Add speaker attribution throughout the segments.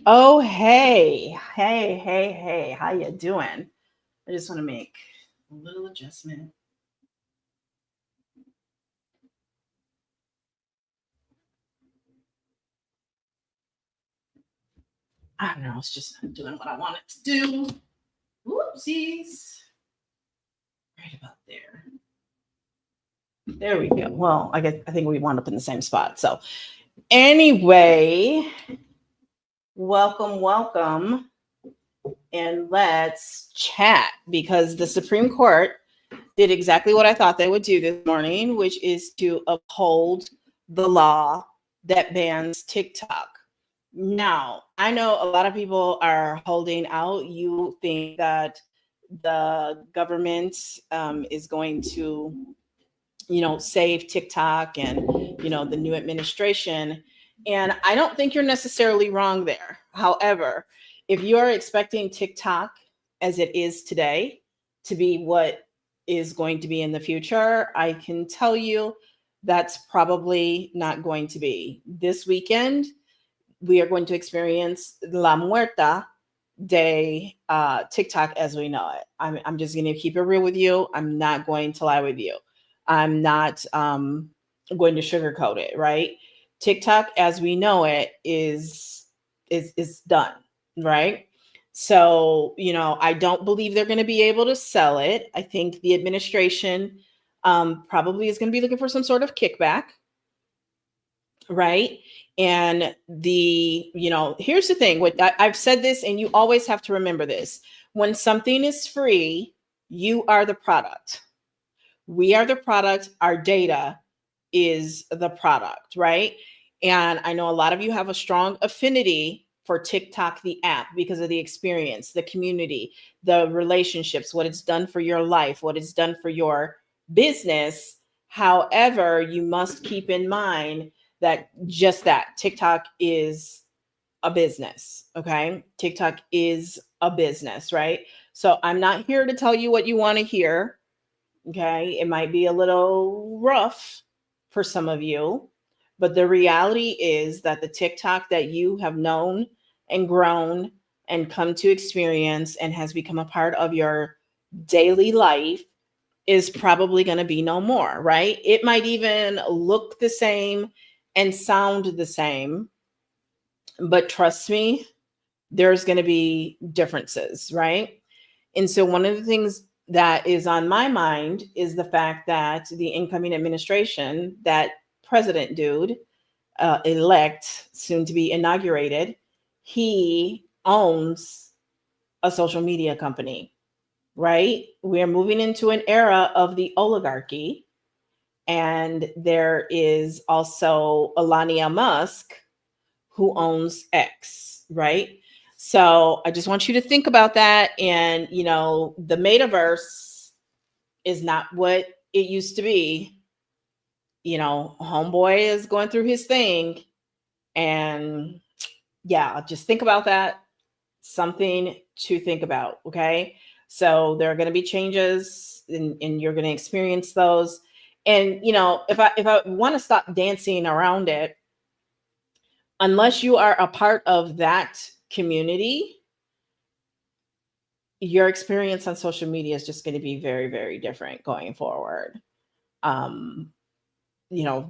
Speaker 1: Oh, hey, how you doing? I just want to make a little adjustment. I don't know, it's just not doing what I want it to do. Whoopsies. Right about there. There we go. Well, I think we wound up in the same spot. So anyway, welcome, and let's chat because the Supreme Court did exactly what I thought they would do this morning, which is to uphold the law that bans TikTok. Now, I know a lot of people are holding out. You think that the government is going to, save TikTok and, the new administration. And I don't think you're necessarily wrong there. However, if you're expecting TikTok as it is today to be what is going to be in the future, I can tell you that's probably not going to be. This weekend, we are going to experience La Muerta de TikTok as we know it. I'm just going to keep it real with you. I'm not going to lie with you. I'm not going to sugarcoat it, right? TikTok as we know it is done, right? So, I don't believe they're going to be able to sell it. I think the administration probably is going to be looking for some sort of kickback, right? And here's the thing, I've said this, and you always have to remember this: when something is free, you are the product. We are the product. Our data is the product, right? And I know a lot of you have a strong affinity for TikTok, the app, because of the experience, the community, the relationships, what it's done for your life, what it's done for your business. However, you must keep in mind that just that TikTok is a business. Okay. TikTok is a business, right? So I'm not here to tell you what you want to hear. Okay. It might be a little rough for some of you, but the reality is that the TikTok that you have known and grown and come to experience and has become a part of your daily life is probably going to be no more, right? It might even look the same and sound the same, but trust me, there's going to be differences, right? And so, one of the things that is on my mind is the fact that the incoming administration, that president dude, elect, soon to be inaugurated, he owns a social media company, right? We're moving into an era of the oligarchy. And there is also Elania Musk, who owns X, right? So I just want you to think about that. And, the metaverse is not what it used to be. Homeboy is going through his thing. And yeah, just think about that. Something to think about. Okay. So there are going to be changes and you're going to experience those. And, if I want to stop dancing around it, unless you are a part of that community, your experience on social media is just going to be very, very different going forward. Um,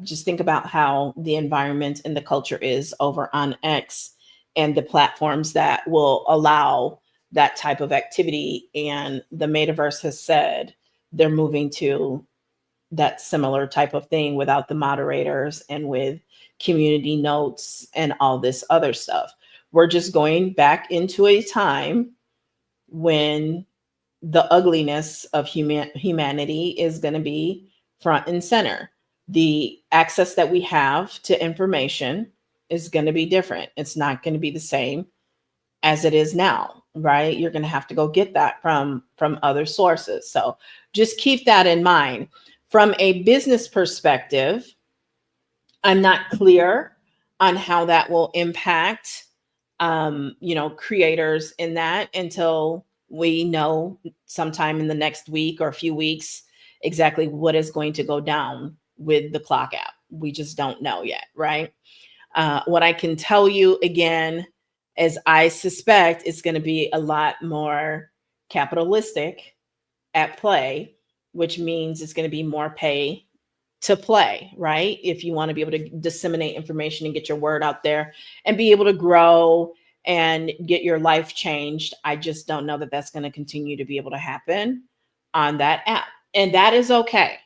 Speaker 1: just think about how the environment and the culture is over on X and the platforms that will allow that type of activity. And the metaverse has said they're moving to that similar type of thing without the moderators and with community notes and all this other stuff. We're just going back into a time when the ugliness of humanity is going to be front and center. The access that we have to information is going to be different. It's not going to be the same as it is now, right? You're going to have to go get that from other sources. So just keep that in mind. From a business perspective, I'm not clear on how that will impact creators in that until we know sometime in the next week or a few weeks exactly what is going to go down with the clock app. We just don't know yet, right? What I can tell you again, as I suspect it's going to be a lot more capitalistic at play, which means it's going to be more pay to play, right? If you want to be able to disseminate information and get your word out there and be able to grow and get your life changed, I just don't know that that's going to continue to be able to happen on that app. And that is okay.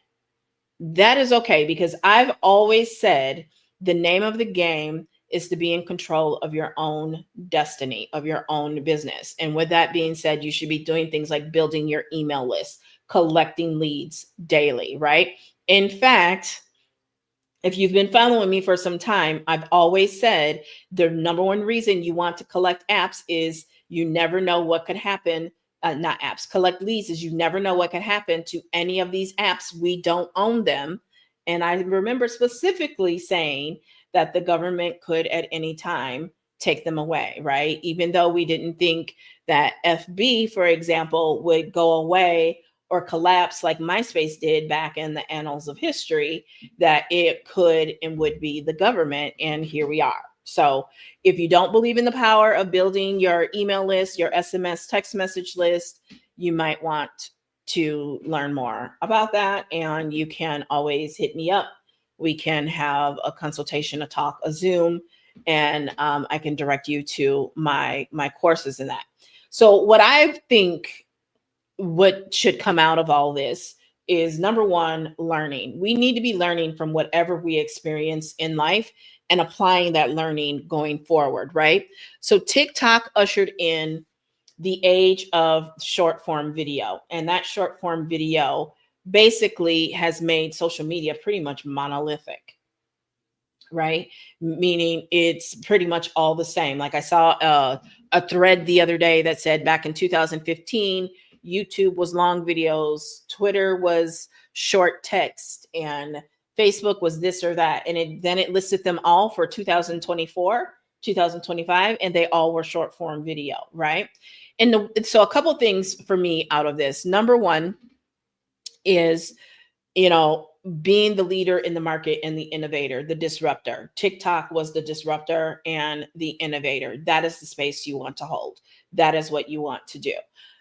Speaker 1: That is okay, because I've always said the name of the game is to be in control of your own destiny, of your own business. And with that being said, you should be doing things like building your email list, collecting leads daily, right? In fact, if you've been following me for some time, I've always said the number one reason you want to collect apps is you never know what could happen. Not apps, collect leads is you never know what could happen to any of these apps. We don't own them. And I remember specifically saying that the government could at any time take them away, right? Even though we didn't think that FB, for example, would go away or collapse like MySpace did back in the annals of history, that it could and would be the government. And here we are. So if you don't believe in the power of building your email list, your SMS text message list, you might want to learn more about that. And you can always hit me up. We can have a consultation, a talk, a Zoom, and I can direct you to my courses in that. So what I think what should come out of all this is, number one, learning. We need to be learning from whatever we experience in life and applying that learning going forward, right? So TikTok ushered in the age of short form video, and that short form video basically has made social media pretty much monolithic, right? Meaning it's pretty much all the same. Like I saw a thread the other day that said back in 2015, YouTube was long videos, Twitter was short text, and Facebook was this or that. And then it listed them all for 2024, 2025, and they all were short form video, right? And so a couple things for me out of this. Number one is, being the leader in the market and the innovator, the disruptor. TikTok was the disruptor and the innovator. That is the space you want to hold. That is what you want to do.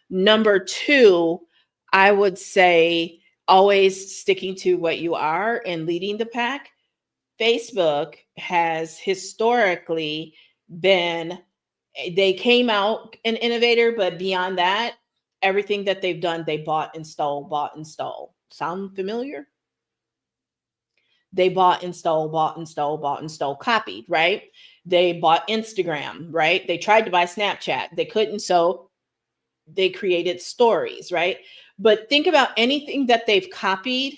Speaker 1: Number two, I would say always sticking to what you are and leading the pack. Facebook has historically been, they came out an innovator, but beyond that, everything that they've done, they bought and stole. Sound familiar? They bought and stole, copied, right? They bought Instagram, right? They tried to buy Snapchat. They couldn't, so they created stories, right? But think about anything that they've copied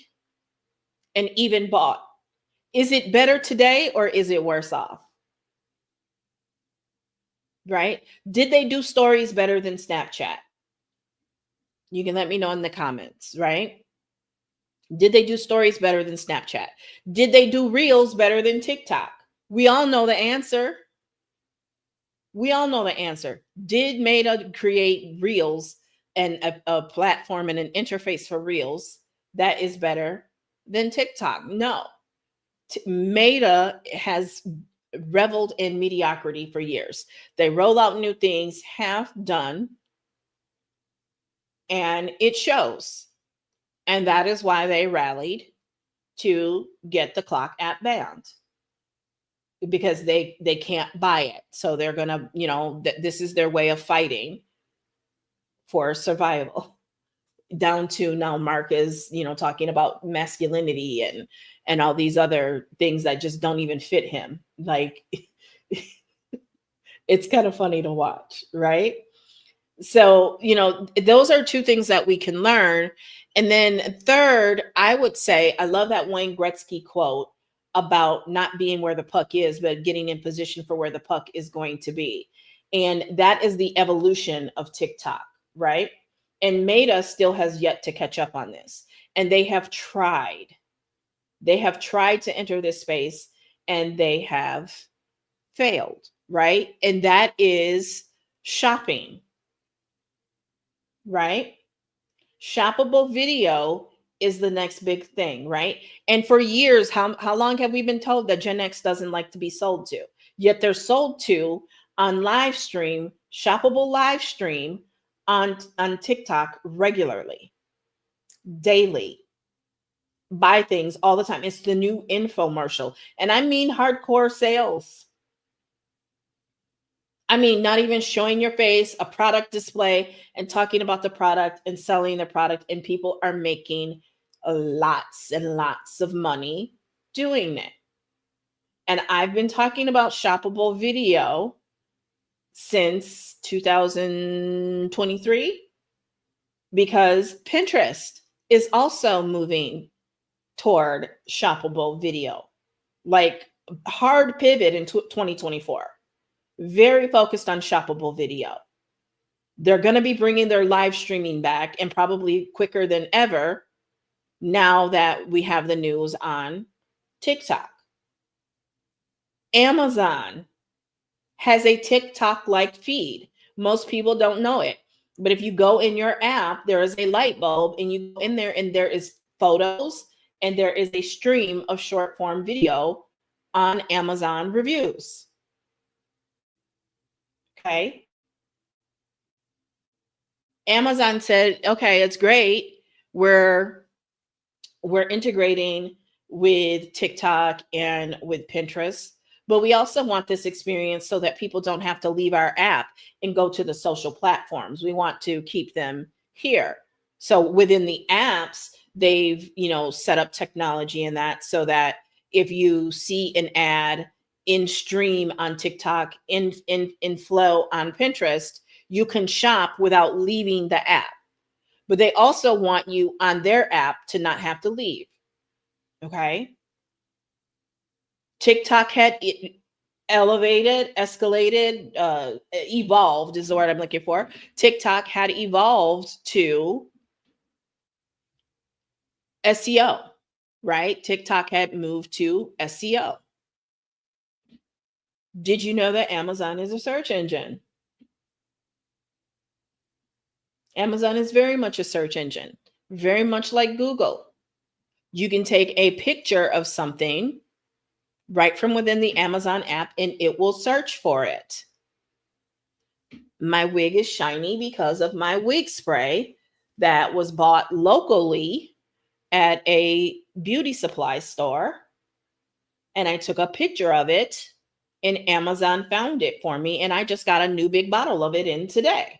Speaker 1: and even bought. Is it better today or is it worse off? Right? Did they do stories better than Snapchat? You can let me know in the comments, right? Did they do stories better than Snapchat? Did they do reels better than TikTok? We all know the answer. We all know the answer. Did Meta create reels and a platform and an interface for reels that is better than TikTok? No. Meta has reveled in mediocrity for years. They roll out new things, half done, and it shows. And that is why they rallied to get the Clock app banned, because they can't buy it. So they're going to, this is their way of fighting for survival. Down to now Mark is, talking about masculinity and all these other things that just don't even fit him. Like, it's kind of funny to watch, right? So, those are two things that we can learn. And then third, I would say, I love that Wayne Gretzky quote about not being where the puck is, but getting in position for where the puck is going to be. And that is the evolution of TikTok, right? And Meta still has yet to catch up on this. And they have tried. They have tried to enter this space and they have failed, right? And that is shopping, right? Shoppable video is the next big thing, right? And for years, how long have we been told that Gen X doesn't like to be sold to? Yet they're sold to on live stream, shoppable live stream on TikTok regularly, daily, buy things all the time. It's the new infomercial. And I mean hardcore sales. I mean, not even showing your face, a product display, and talking about the product and selling the product. And people are making lots and lots of money doing it. And I've been talking about shoppable video since 2023 because Pinterest is also moving toward shoppable video, like hard pivot in 2024. Very focused on shoppable video. They're going to be bringing their live streaming back, and probably quicker than ever now that we have the news on TikTok. Amazon has a TikTok-like feed. Most people don't know it. But if you go in your app, there is a light bulb, and you go in there and there is photos and there is a stream of short form video on Amazon reviews. Okay. Amazon said, okay, it's great. We're integrating with TikTok and with Pinterest, but we also want this experience so that people don't have to leave our app and go to the social platforms. We want to keep them here. So within the apps, they've, set up technology in that so that if you see an ad in stream on TikTok, in flow on Pinterest, you can shop without leaving the app. But they also want you on their app to not have to leave. Okay. TikTok had elevated, escalated, evolved is the word I'm looking for. TikTok had evolved to SEO, right? TikTok had moved to SEO. Did you know that Amazon is a search engine? Amazon is very much a search engine, very much like Google. You can take a picture of something right from within the Amazon app and it will search for it. My wig is shiny because of my wig spray that was bought locally at a beauty supply store. And I took a picture of it and Amazon found it for me. And I just got a new big bottle of it in today.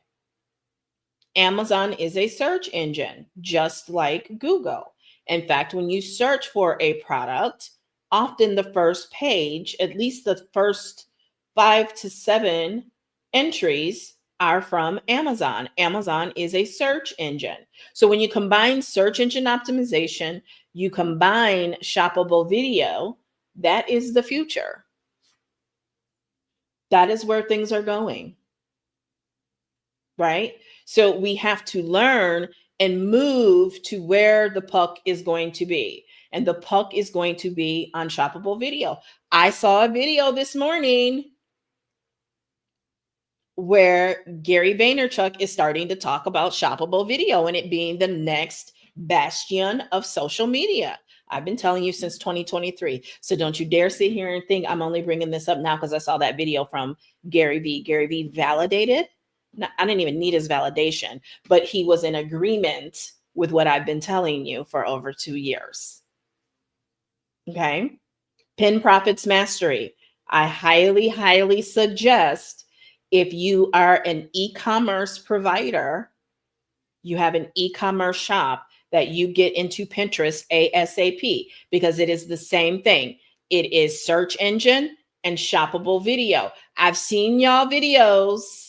Speaker 1: Amazon is a search engine, just like Google. In fact, when you search for a product, often the first page, at least the first 5 to 7 entries are from Amazon. Amazon is a search engine. So when you combine search engine optimization, you combine shoppable video, that is the future. That is where things are going. Right? So we have to learn and move to where the puck is going to be. And the puck is going to be on shoppable video. I saw a video this morning where Gary Vaynerchuk is starting to talk about shoppable video and it being the next bastion of social media. I've been telling you since 2023. So don't you dare sit here and think I'm only bringing this up now because I saw that video from Gary V. Gary V validated. No, I didn't even need his validation, but he was in agreement with what I've been telling you for over 2 years. Okay. Pin Profits Mastery. I highly, highly suggest if you are an e-commerce provider, you have an e-commerce shop, that you get into Pinterest ASAP because it is the same thing. It is search engine and shoppable video. I've seen y'all videos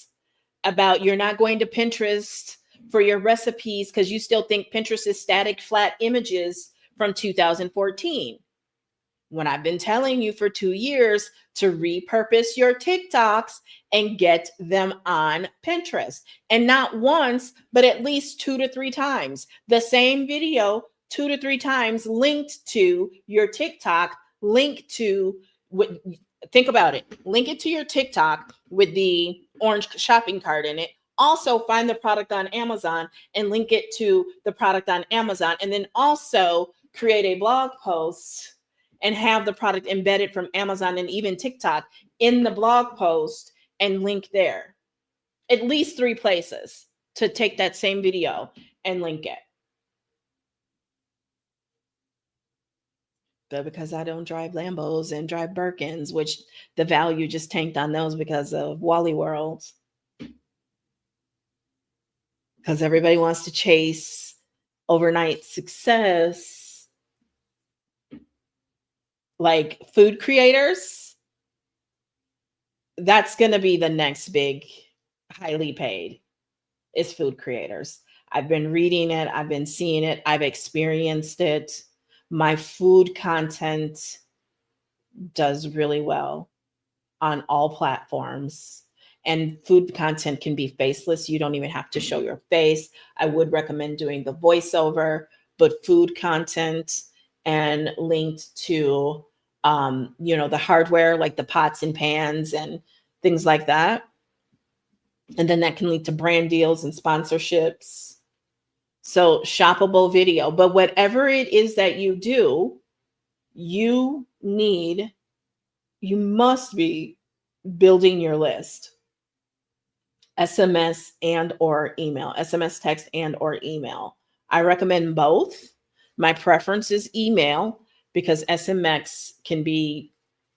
Speaker 1: about you're not going to Pinterest for your recipes because you still think Pinterest is static, flat images from 2014. When I've been telling you for 2 years to repurpose your TikToks and get them on Pinterest. And not once, but at least 2 to 3 times. The same video 2 to 3 times linked to your TikTok, linked to what, think about it. Link it to your TikTok with the orange shopping cart in it. Also find the product on Amazon and link it to the product on Amazon. And then also create a blog post and have the product embedded from Amazon and even TikTok in the blog post and link there. At least 3 places to take that same video and link it. But because I don't drive Lambos and drive Birkins, which the value just tanked on those because of Wally World, because everybody wants to chase overnight success, like food creators, that's going to be the next big highly paid is food creators. I've been reading it, I've been seeing it, I've experienced it. My food content does really well on all platforms. And food content can be faceless. You don't even have to show your face. I would recommend doing the voiceover, but food content and linked to the hardware like the pots and pans and things like that. And then that can lead to brand deals and sponsorships. So shoppable video. But whatever it is that you do, you must be building your list. SMS and or email, SMS text and or email. I recommend both. My preference is email because SMS can be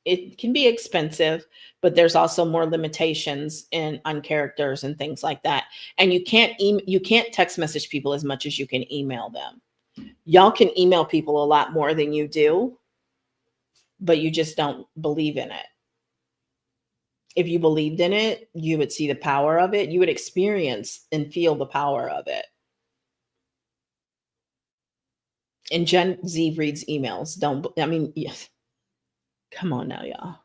Speaker 1: expensive, but there's also more limitations on characters and things like that. And you can't text message people as much as you can email them. Y'all can email people a lot more than you do, but you just don't believe in it. If you believed in it, you would see the power of it. You would experience and feel the power of it. And Gen Z reads emails. Yes. Come on now, y'all.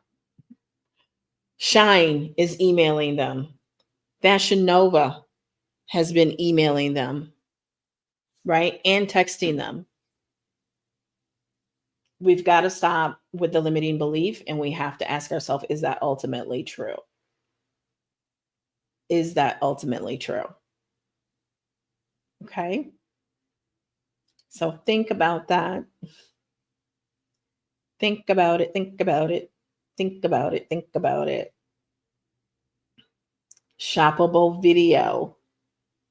Speaker 1: Shine is emailing them. Fashion Nova has been emailing them, right? And texting them. We've got to stop with the limiting belief, and we have to ask ourselves, is that ultimately true? Is that ultimately true? Okay. So think about that. Think about it. Think about it. Think about it. Think about it. Shoppable video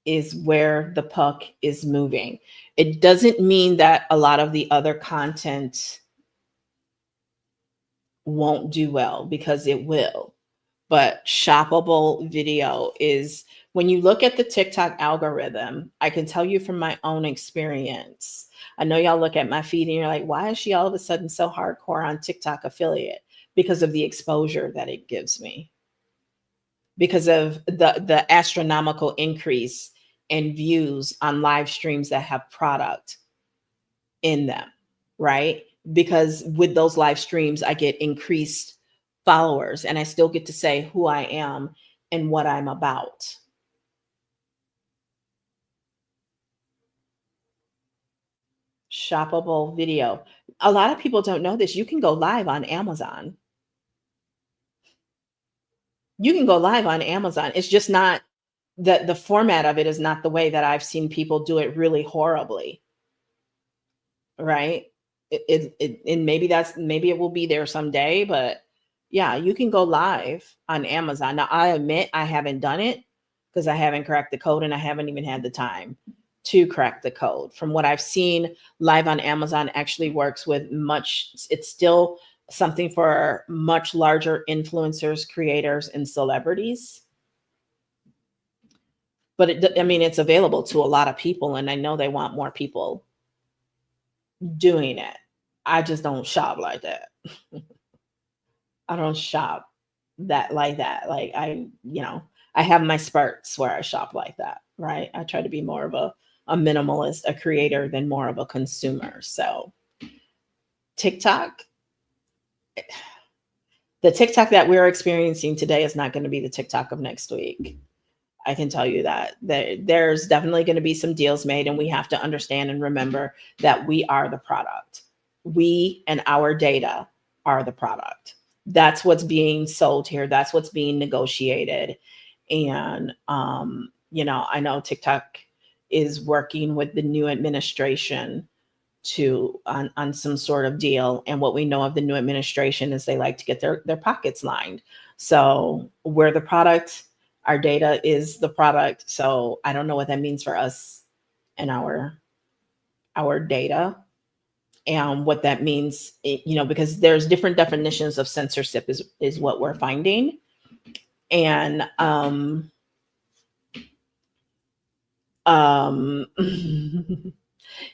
Speaker 1: is where the puck is moving. It doesn't mean that a lot of the other content won't do well, because it will. But shoppable video is, when you look at the TikTok algorithm, I can tell you from my own experience. I know y'all look at my feed and you're like, why is she all of a sudden so hardcore on TikTok affiliate? Because of the exposure that it gives me. Because of the astronomical increase in views on live streams that have product in them, right? Because with those live streams, I get increased followers and I still get to say who I am and what I'm about. Shoppable video. A lot of people don't know this. You can go live on Amazon. You can go live on Amazon. It's just not the format of it is not the way that I've seen people do it really horribly. Right? And maybe it will be there someday, but yeah, you can go live on Amazon. Now, I admit I haven't done it because I haven't cracked the code and I haven't even had the time to crack the code. From what I've seen, live on Amazon actually works with it's still something for much larger influencers, creators, and celebrities. But it's available to a lot of people, and I know they want more people doing it. I just don't shop like that. I don't shop like that. Like I have my spurts where I shop like that, right? I try to be more of a minimalist, a creator than more of a consumer. So TikTok, the TikTok that we're experiencing today is not going to be the TikTok of next week. I can tell you that there's definitely going to be some deals made, and we have to understand and remember that we are the product. We and our data are the product. That's what's being sold here. That's what's being negotiated. And, I know TikTok is working with the new administration on some sort of deal. And what we know of the new administration is they like to get their pockets lined. So we're the product, our data is the product. So I don't know what that means for us and our data, and what that means, because there's different definitions of censorship is what we're finding. And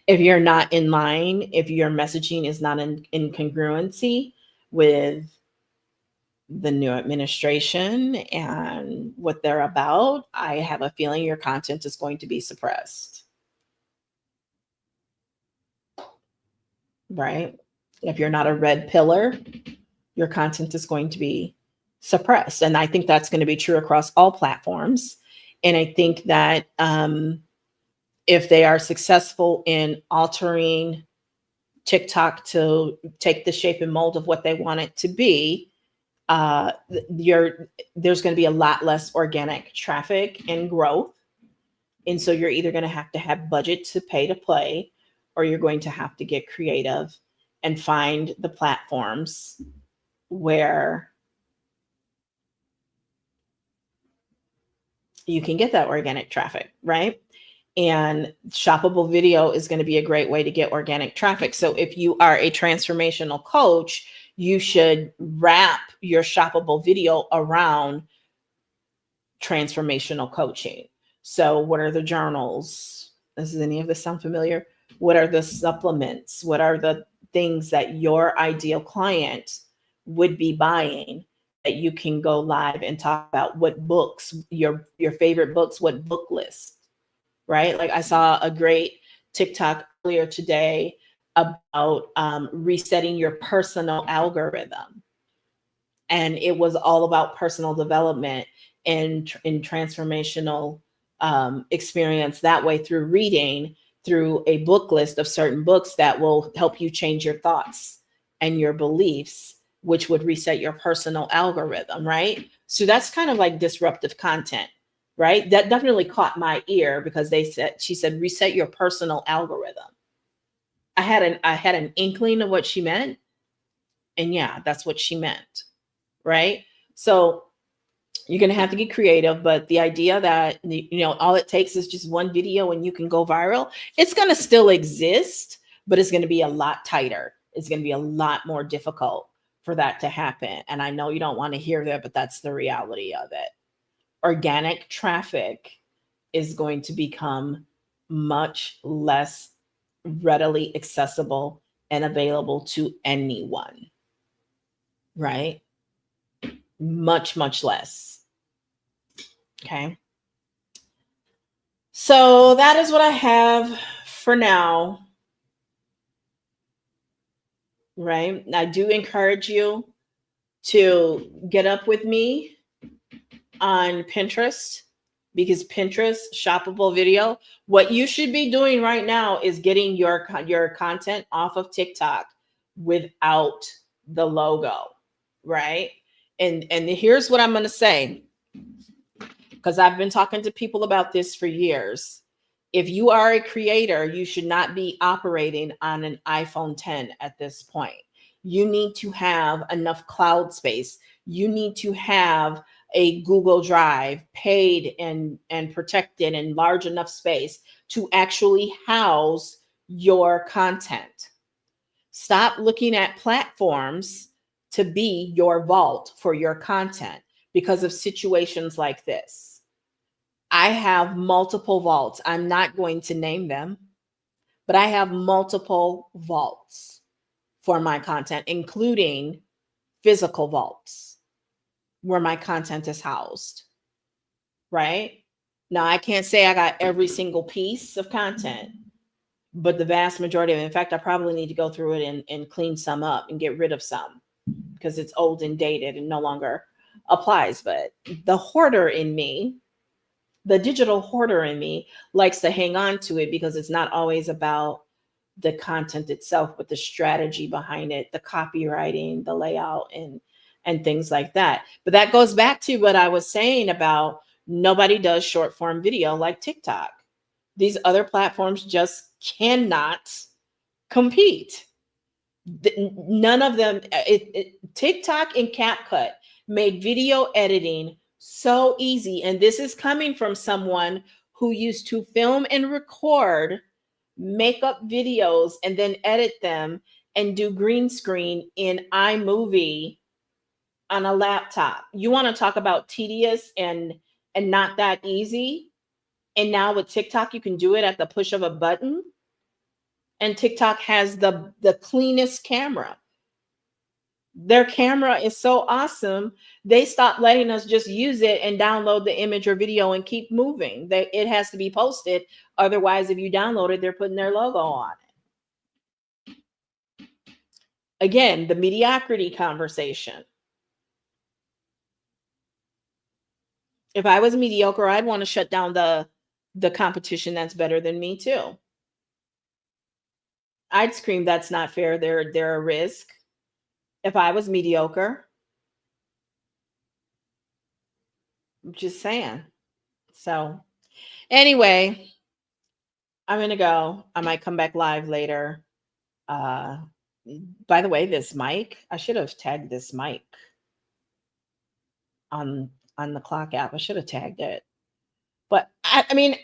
Speaker 1: if you're not in line, if your messaging is not in congruency with the new administration and what they're about, I have a feeling your content is going to be suppressed, right? If you're not a red pillar, your content is going to be suppressed. And I think that's going to be true across all platforms. And I think that if they are successful in altering TikTok to take the shape and mold of what they want it to be, there's going to be a lot less organic traffic and growth. And so you're either going to have budget to pay to play, or you're going to have to get creative and find the platforms where you can get that organic traffic, right? And shoppable video is going to be a great way to get organic traffic. So if you are a transformational coach, you should wrap your shoppable video around transformational coaching. So what are the journals? Does any of this sound familiar? What are the supplements? What are the things that your ideal client would be buying that you can go live and talk about? What books, your favorite books, what book list, right? Like I saw a great TikTok earlier today about resetting your personal algorithm. And it was all about personal development and in transformational experience that way, through reading through a book list of certain books that will help you change your thoughts and your beliefs, which would reset your personal algorithm, right? So that's kind of like disruptive content, right? That definitely caught my ear because she said reset your personal algorithm. I had an inkling of what she meant, and yeah, that's what she meant, right? So you're going to have to get creative, but the idea that all it takes is just one video and you can go viral, it's going to still exist, but it's going to be a lot tighter. It's going to be a lot more difficult for that to happen. And I know you don't want to hear that, but that's the reality of it. Organic traffic is going to become much less readily accessible and available to anyone, right? Much, much less. Okay. So that is what I have for now. Right. I do encourage you to get up with me on Pinterest, because Pinterest shoppable video, what you should be doing right now is getting your content off of TikTok without the logo, right? And here's what I'm going to say, because I've been talking to people about this for years. If you are a creator, you should not be operating on an iPhone 10 at this point. You need to have enough cloud space. You need to have a Google Drive paid and protected and large enough space to actually house your content. Stop looking at platforms to be your vault for your content because of situations like this. I have multiple vaults. I'm not going to name them, but I have multiple vaults for my content, including physical vaults where my content is housed, right? Now, I can't say I got every single piece of content, but the vast majority of it. In fact, I probably need to go through it and clean some up and get rid of some because it's old and dated and no longer applies. But the hoarder in me, the digital hoarder in me, likes to hang on to it because it's not always about the content itself, but the strategy behind it, the copywriting, the layout, and things like that. But that goes back to what I was saying about nobody does short form video like TikTok. These other platforms just cannot compete. None of them, TikTok and CapCut made video editing so easy. And this is coming from someone who used to film and record, make up videos, and then edit them and do green screen in iMovie on a laptop. You want to talk about tedious and not that easy? And now with TikTok, you can do it at the push of a button. And TikTok has the cleanest camera. Their camera is so awesome. They stopped letting us just use it and download the image or video and keep moving. It has to be posted. Otherwise, if you download it, they're putting their logo on it. Again, the mediocrity conversation. If I was mediocre, I'd want to shut down the competition that's better than me too. I'd scream, that's not fair. They're a risk. If I was mediocre. I'm just saying. So anyway, I'm gonna go. I might come back live later. By the way, this mic, I should have tagged this mic on the clock app. I should have tagged it. But I mean,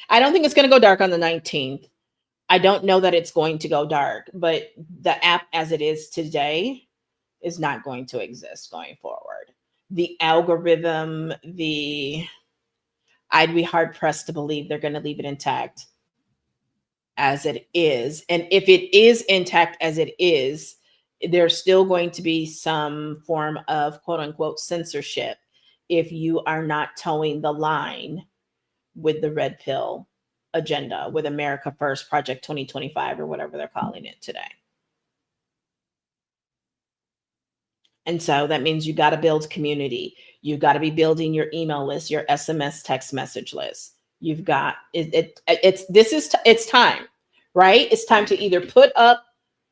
Speaker 1: I don't think it's gonna go dark on the 19th. I don't know that it's going to go dark, but the app as it is today is not going to exist going forward. The algorithm, I'd be hard pressed to believe they're going to leave it intact as it is. And if it is intact as it is, there's still going to be some form of quote unquote censorship if you are not towing the line with the red pill agenda, with America First, Project 2025, or whatever they're calling it today. And so that means you got to build community. You got to be building your email list, your SMS text message list. You've got it's time, right? It's time to either put up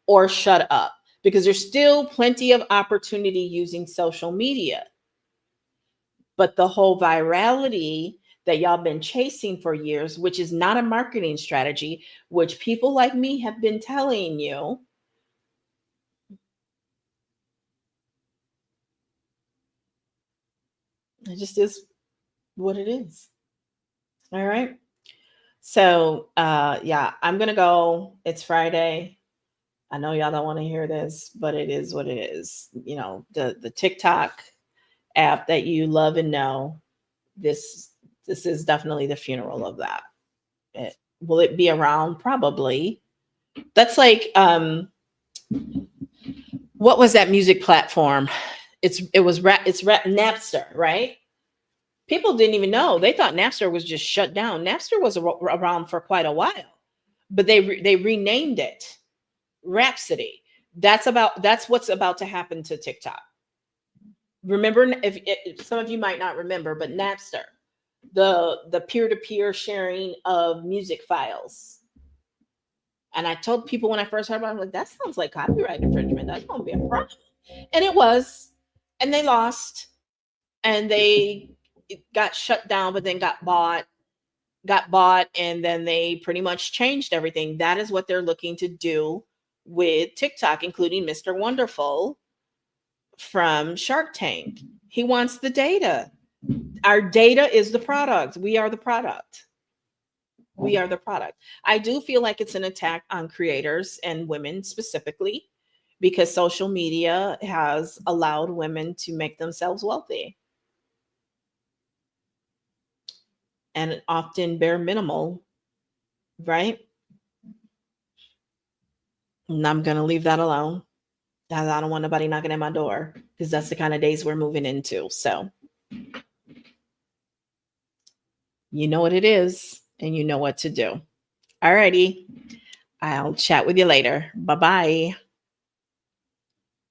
Speaker 1: or shut up, because there's still plenty of opportunity using social media. But the whole virality that y'all been chasing for years, which is not a marketing strategy, which people like me have been telling you, it just is what it is. All right. So yeah, I'm gonna go. It's Friday. I know y'all don't want to hear this, but it is what it is. You know, the TikTok app that you love and know, this is definitely the funeral of that. Will it be around? Probably. That's like what was that music platform? It's Napster, right? People didn't even know. They thought Napster was just shut down. Napster was around for quite a while, but they renamed it Rhapsody. That's what's about to happen to TikTok. Remember, if some of you might not remember, but Napster, the peer-to-peer sharing of music files. And I told people when I first heard about it, I'm like, that sounds like copyright infringement. That's going to be a problem. And it was. And they lost. And it got shut down, but then got bought, and then they pretty much changed everything. That is what they're looking to do with TikTok, including Mr. Wonderful from Shark Tank. He wants the data. Our data is the product. We are the product. We are the product. I do feel like it's an attack on creators and women specifically, because social media has allowed women to make themselves wealthy and often bare minimal, right? And I'm going to leave that alone. I don't want nobody knocking at my door, because that's the kind of days we're moving into. So you know what it is, and you know what to do. All righty. I'll chat with you later. Bye-bye.